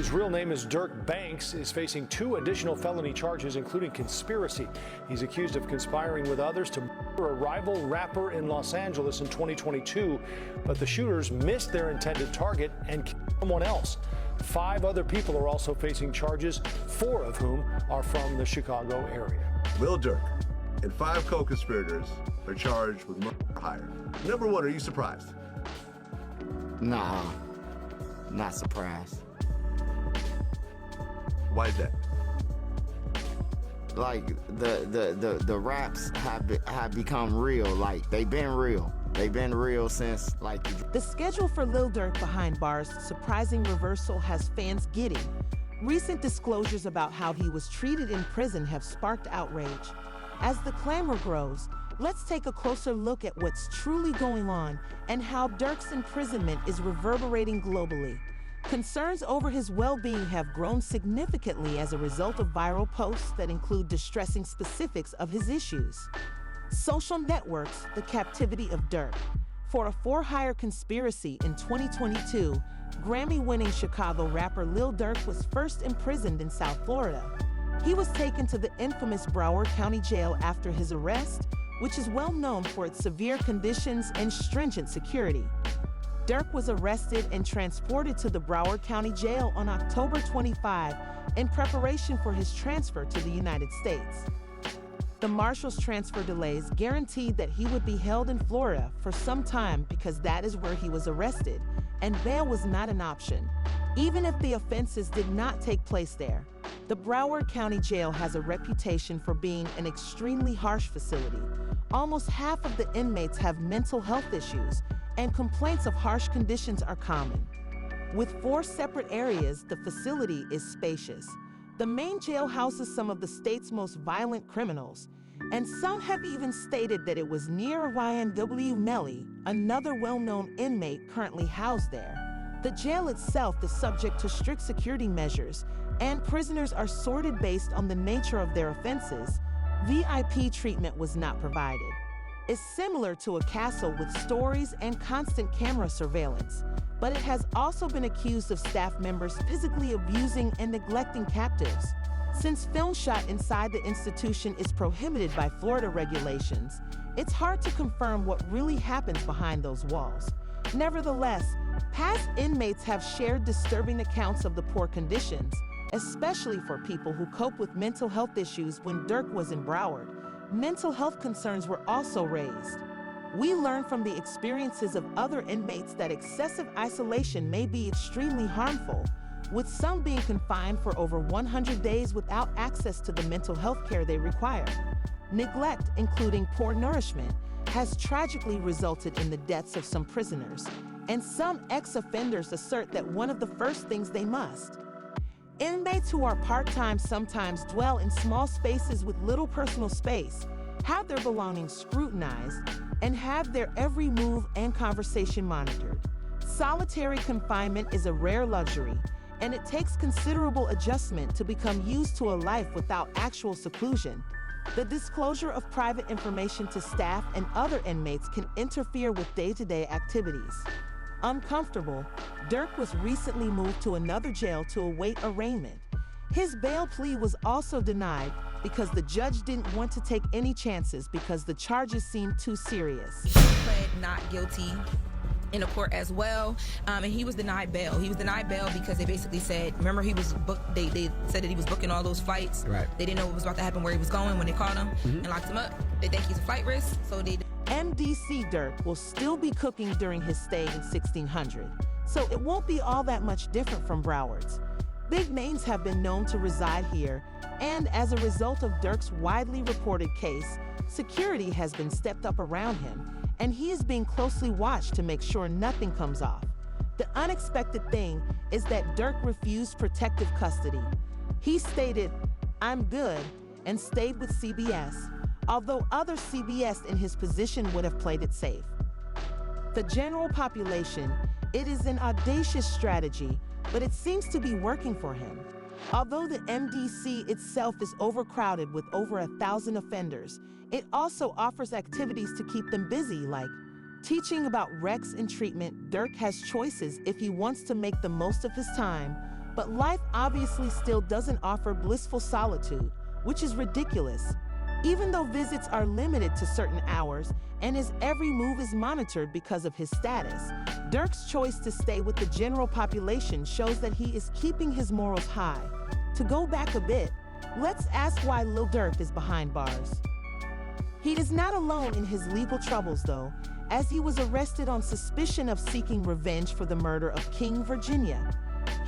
whose real name is Durk Banks, is facing 2 additional felony charges, including conspiracy. He's accused of conspiring with others to murder a rival rapper in Los Angeles in 2022, but the shooters missed their intended target and killed someone else. 5 other people are also facing charges, 4 of whom are from the Chicago area. Lil Durk and 5 co-conspirators are charged with murder for hire. Number 1, are you surprised? Nah, not surprised. Why is that? Like the raps have become real. Like they've been real. They've been real since like the schedule for Lil Durk behind bars' surprising reversal has fans giddy. Recent disclosures about how he was treated in prison have sparked outrage. As the clamor grows, let's take a closer look at what's truly going on and how Durk's imprisonment is reverberating globally. Concerns over his well-being have grown significantly as a result of viral posts that include distressing specifics of his issues. Social networks, the captivity of Durk. For a for-hire conspiracy in 2022, Grammy-winning Chicago rapper Lil Durk was first imprisoned in South Florida. He was taken to the infamous Broward County Jail after his arrest, which is well known for its severe conditions and stringent security. Durk was arrested and transported to the Broward County Jail on October 25 in preparation for his transfer to the United States. The marshal's transfer delays guaranteed that he would be held in Florida for some time because that is where he was arrested, and bail was not an option, even if the offenses did not take place there. The Broward County Jail has a reputation for being an extremely harsh facility. Almost half of the inmates have mental health issues, and complaints of harsh conditions are common. With 4 separate areas, the facility is spacious. The main jail houses some of the state's most violent criminals, and some have even stated that it was near Ryan W. Melly, another well-known inmate currently housed there. The jail itself is subject to strict security measures, and prisoners are sorted based on the nature of their offenses. VIP treatment was not provided. It's similar to a castle with stories and constant camera surveillance, but it has also been accused of staff members physically abusing and neglecting captives. Since film shot inside the institution is prohibited by Florida regulations, it's hard to confirm what really happens behind those walls. Nevertheless, past inmates have shared disturbing accounts of the poor conditions, especially for people who cope with mental health issues. When Durk was in Broward, mental health concerns were also raised. We learned from the experiences of other inmates that excessive isolation may be extremely harmful, with some being confined for over 100 days without access to the mental health care they require. Neglect, including poor nourishment, has tragically resulted in the deaths of some prisoners, and some ex-offenders assert that one of the first things they must. Inmates who are part-time sometimes dwell in small spaces with little personal space, have their belongings scrutinized, and have their every move and conversation monitored. Solitary confinement is a rare luxury, and it takes considerable adjustment to become used to a life without actual seclusion. The disclosure of private information to staff and other inmates can interfere with day-to-day activities. Uncomfortable, Durk was recently moved to another jail to await arraignment. His bail plea was also denied because the judge didn't want to take any chances because the charges seemed too serious. He pled not guilty in a court as well, and he was denied bail. He was denied bail because they basically said, remember he was booked, they said that he was booking all those flights. Right. They didn't know what was about to happen, where he was going when they caught him and locked him up. They think he's a flight risk, so they... MDC Durk will still be cooking during his stay in 1600, so it won't be all that much different from Broward's. Big names have been known to reside here, and as a result of Durk's widely reported case, security has been stepped up around him, and he is being closely watched to make sure nothing comes off. The unexpected thing is that Durk refused protective custody. He stated, "I'm good," and stayed with CBS, although other CBS in his position would have played it safe. The general population, it is an audacious strategy, but it seems to be working for him. Although the MDC itself is overcrowded with over 1,000 offenders, it also offers activities to keep them busy, like teaching about recs and treatment. Durk has choices if he wants to make the most of his time. But life obviously still doesn't offer blissful solitude, which is ridiculous. Even though visits are limited to certain hours and his every move is monitored because of his status, Durk's choice to stay with the general population shows that he is keeping his morals high. To go back a bit, let's ask why Lil Durk is behind bars. He is not alone in his legal troubles though, as he was arrested on suspicion of seeking revenge for the murder of King Virginia.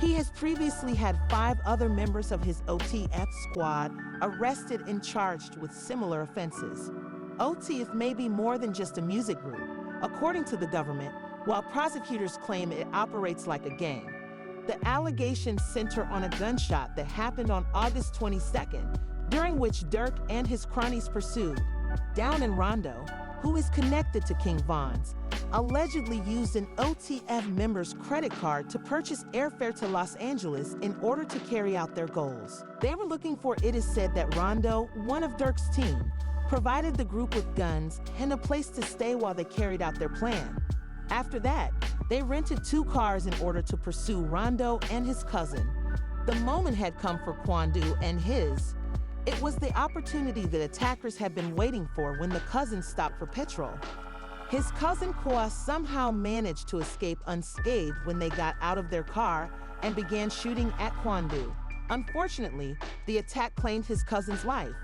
He has previously had 5 other members of his OTF squad arrested and charged with similar offenses. OTF may be more than just a music group, according to the government, while prosecutors claim it operates like a gang. The allegations center on a gunshot that happened on August 22nd, during which Durk and his cronies pursued Quando Rondo, who is connected to King Von's, allegedly used an OTF member's credit card to purchase airfare to Los Angeles in order to carry out their goals. They were looking for, it is said that Rondo, one of Durk's team, provided the group with guns and a place to stay while they carried out their plan. After that, they rented 2 cars in order to pursue Rondo and his cousin. The moment had come for Quando and his. It was the opportunity that attackers had been waiting for when the cousin stopped for petrol. His cousin Qua somehow managed to escape unscathed when they got out of their car and began shooting at Quando. Unfortunately, the attack claimed his cousin's life.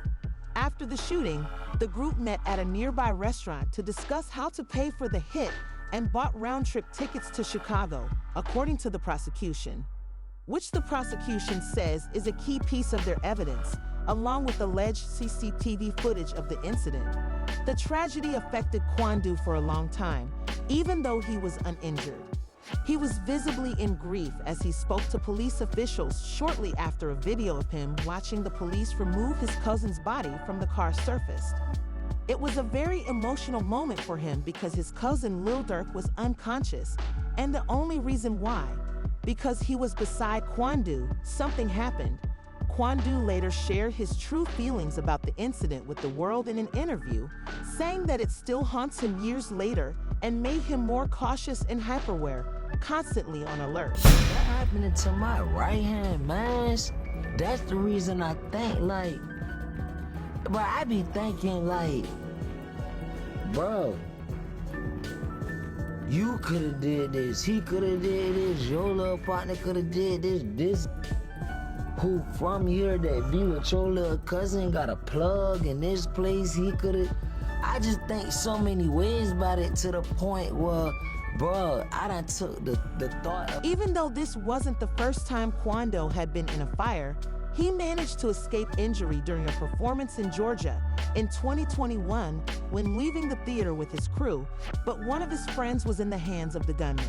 After the shooting, the group met at a nearby restaurant to discuss how to pay for the hit and bought round-trip tickets to Chicago, according to the prosecution, which the prosecution says is a key piece of their evidence, along with alleged CCTV footage of the incident. The tragedy affected Quando for a long time, even though he was uninjured. He was visibly in grief as he spoke to police officials shortly after a video of him watching the police remove his cousin's body from the car surfaced. It was a very emotional moment for him because his cousin Lil Durk was unconscious, and the only reason why, because he was beside Quando, something happened. Quando later shared his true feelings about the incident with the world in an interview, saying that it still haunts him years later and made him more cautious and hyperaware, constantly on alert. That happened to my right hand, man. That's the reason I think, like, but I be thinking, like, bro, you coulda did this, he coulda did this, your little partner coulda did this who from here that be with your little cousin got a plug in this place, he coulda. I just think so many ways about it to the point where, bro, I done took the thought of. Even though this wasn't the first time Quando had been in a fire, he managed to escape injury during a performance in Georgia in 2021 when leaving the theater with his crew, but one of his friends was in the hands of the gunman.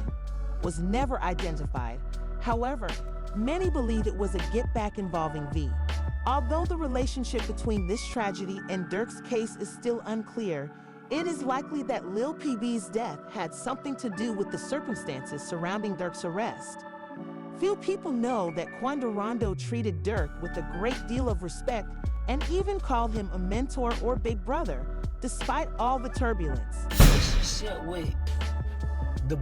Was never identified. However, many believe it was a get-back involving V. Although the relationship between this tragedy and Durk's case is still unclear, it is likely that Lil PB's death had something to do with the circumstances surrounding Durk's arrest. Few people know that Quando Rondo treated Durk with a great deal of respect and even called him a mentor or big brother, despite all the turbulence. Shit with the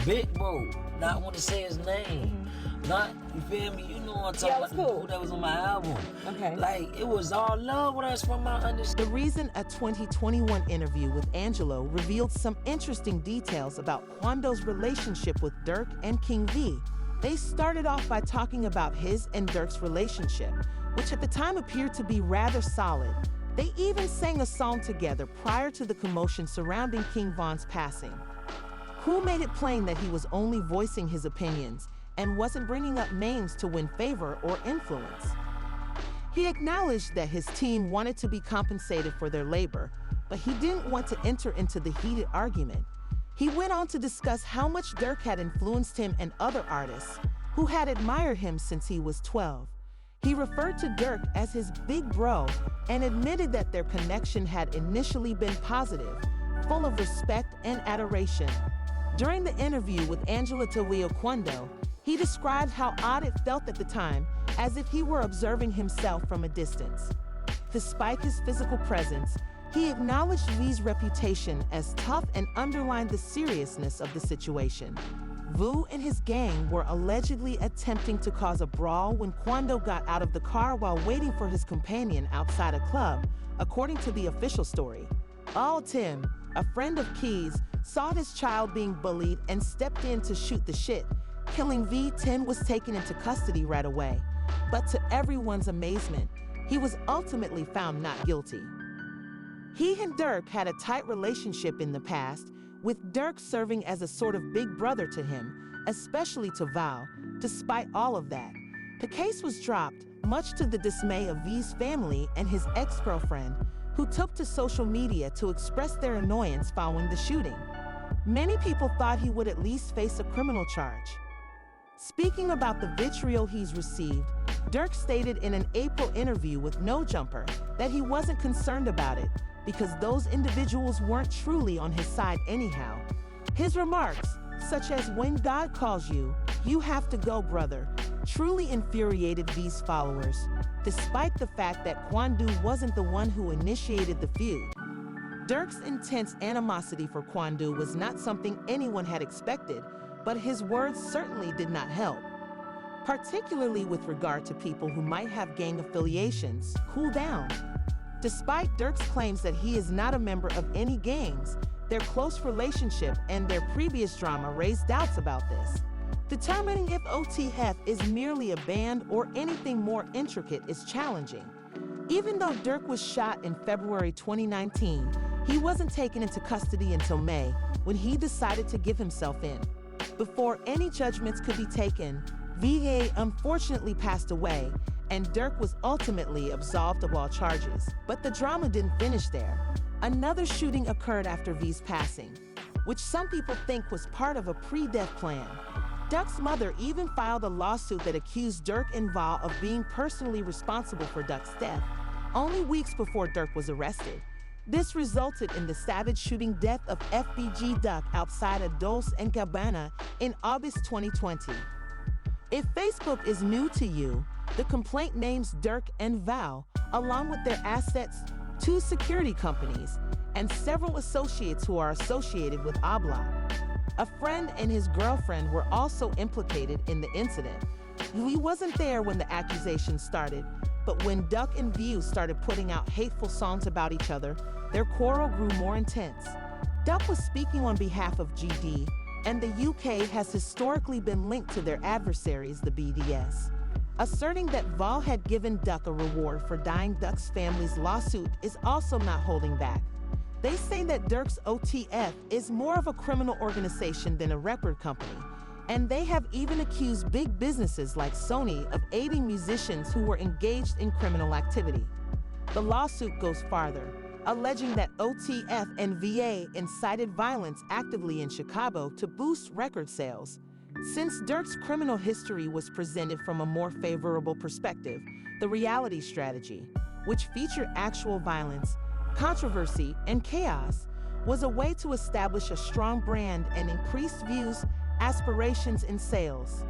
big bro, not want to say his name. Not, you feel me? You know what I'm talking about, the dude that was on my album. Okay. Like, it was all love with us from my understanding. The reason a 2021 interview with Angelo revealed some interesting details about Quando's relationship with Durk and King V. They started off by talking about his and Durk's relationship, which at the time appeared to be rather solid. They even sang a song together prior to the commotion surrounding King Von's passing. Who made it plain that he was only voicing his opinions and wasn't bringing up names to win favor or influence. He acknowledged that his team wanted to be compensated for their labor, but he didn't want to enter into the heated argument. He went on to discuss how much Durk had influenced him and other artists who had admired him since he was 12. He referred to Durk as his big bro and admitted that their connection had initially been positive, full of respect and adoration. During the interview with Angela Tawio Quando, he described how odd it felt at the time, as if he were observing himself from a distance. Despite his physical presence, he acknowledged V's reputation as tough and underlined the seriousness of the situation. Vu and his gang were allegedly attempting to cause a brawl when Quando got out of the car while waiting for his companion outside a club, according to the official story. Tim, a friend of Key's, saw his child being bullied and stepped in to shoot the shit. Killing V, 10 was taken into custody right away. But to everyone's amazement, he was ultimately found not guilty. He and Durk had a tight relationship in the past, with Durk serving as a sort of big brother to him, especially to Val. Despite all of that, the case was dropped, much to the dismay of V's family and his ex-girlfriend, who took to social media to express their annoyance following the shooting. Many people thought he would at least face a criminal charge. Speaking about the vitriol he's received, Durk stated in an April interview with No Jumper that he wasn't concerned about it because those individuals weren't truly on his side anyhow. His remarks, such as "when God calls you, you have to go, brother," truly infuriated V's followers, despite the fact that Quando wasn't the one who initiated the feud. Durk's intense animosity for Quando was not something anyone had expected, but his words certainly did not help. Particularly with regard to people who might have gang affiliations. Cool down. Despite Durk's claims that he is not a member of any gangs, their close relationship and their previous drama raised doubts about this. Determining if OTF is merely a band or anything more intricate is challenging. Even though Durk was shot in February 2019, he wasn't taken into custody until May, when he decided to give himself in. Before any judgments could be taken, VA unfortunately passed away, and Durk was ultimately absolved of all charges. But the drama didn't finish there. Another shooting occurred after V's passing, which some people think was part of a pre-death plan. Durk's mother even filed a lawsuit that accused Durk and Val of being personally responsible for Durk's death, only weeks before Durk was arrested. This resulted in the savage shooting death of FBG Duck outside of Dolce & Gabbana in August 2020. If Facebook is new to you, the complaint names Durk and Val, along with their assets, 2 security companies, and several associates who are associated with Oblak. A friend and his girlfriend were also implicated in the incident. He wasn't there when the accusations started, but when Duck and View started putting out hateful songs about each other, their quarrel grew more intense. Duck was speaking on behalf of GD, and the UK has historically been linked to their adversaries, the BDS. Asserting that Val had given Duck a reward for dying Duck's family's lawsuit is also not holding back. They say that Durk's OTF is more of a criminal organization than a record company, and they have even accused big businesses like Sony of aiding musicians who were engaged in criminal activity. The lawsuit goes farther, alleging that OTF and VA incited violence actively in Chicago to boost record sales. Since Durk's criminal history was presented from a more favorable perspective, the reality strategy, which featured actual violence, controversy, and chaos, was a way to establish a strong brand and increase views, aspirations, and sales.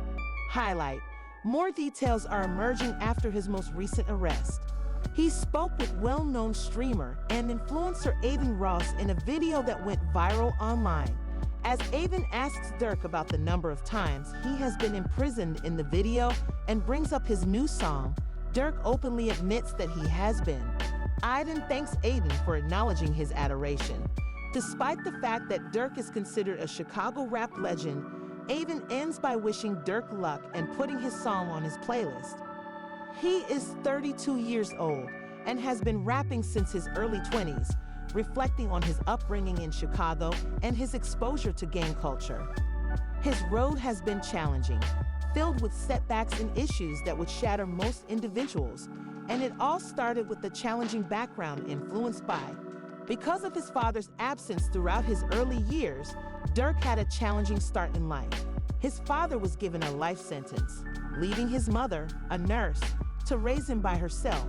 Highlight: more details are emerging after his most recent arrest. He spoke with well-known streamer and influencer Avon Ross in a video that went viral online. As Avon asks Durk about the number of times he has been imprisoned in the video and brings up his new song, Durk openly admits that he has been. Iden thanks Avon for acknowledging his adoration. Despite the fact that Durk is considered a Chicago rap legend, Avon ends by wishing Durk luck and putting his song on his playlist. He is 32 years old and has been rapping since his early 20s, reflecting on his upbringing in Chicago and his exposure to gang culture. His road has been challenging, filled with setbacks and issues that would shatter most individuals, and it all started with the challenging background influenced by. Because of his father's absence throughout his early years, Durk had a challenging start in life. His father was given a life sentence, leaving his mother, a nurse, to raise him by herself.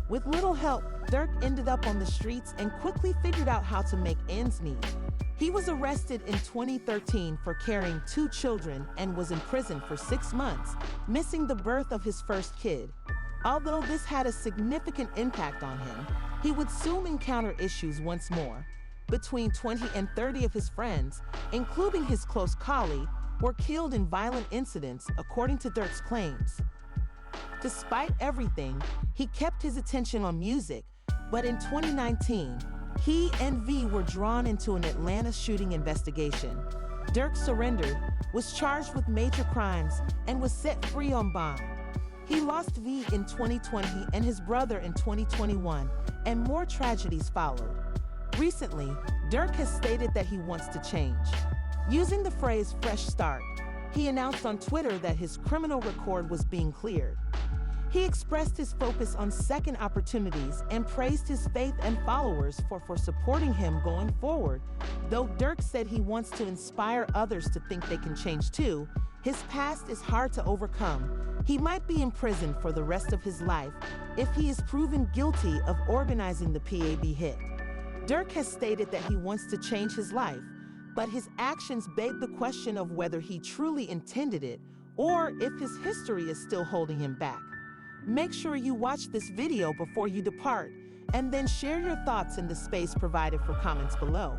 With little help, Durk ended up on the streets and quickly figured out how to make ends meet. He was arrested in 2013 for carrying 2 children and was imprisoned for 6 months, missing the birth of his first kid. Although this had a significant impact on him, he would soon encounter issues once more. Between 20 and 30 of his friends, including his close colleague, were killed in violent incidents, according to Durk's claims. Despite everything, he kept his attention on music, but in 2019, he and V were drawn into an Atlanta shooting investigation. Durk surrendered, was charged with major crimes, and was set free on bond. He lost V in 2020 and his brother in 2021, and more tragedies followed. Recently, Durk has stated that he wants to change. Using the phrase fresh start, he announced on Twitter that his criminal record was being cleared. He expressed his focus on second opportunities and praised his faith and followers for supporting him going forward. Though Durk said he wants to inspire others to think they can change too, his past is hard to overcome. He might be in prison for the rest of his life if he is proven guilty of organizing the PAB hit. Durk has stated that he wants to change his life, but his actions beg the question of whether he truly intended it or if his history is still holding him back. Make sure you watch this video before you depart, and then share your thoughts in the space provided for comments below.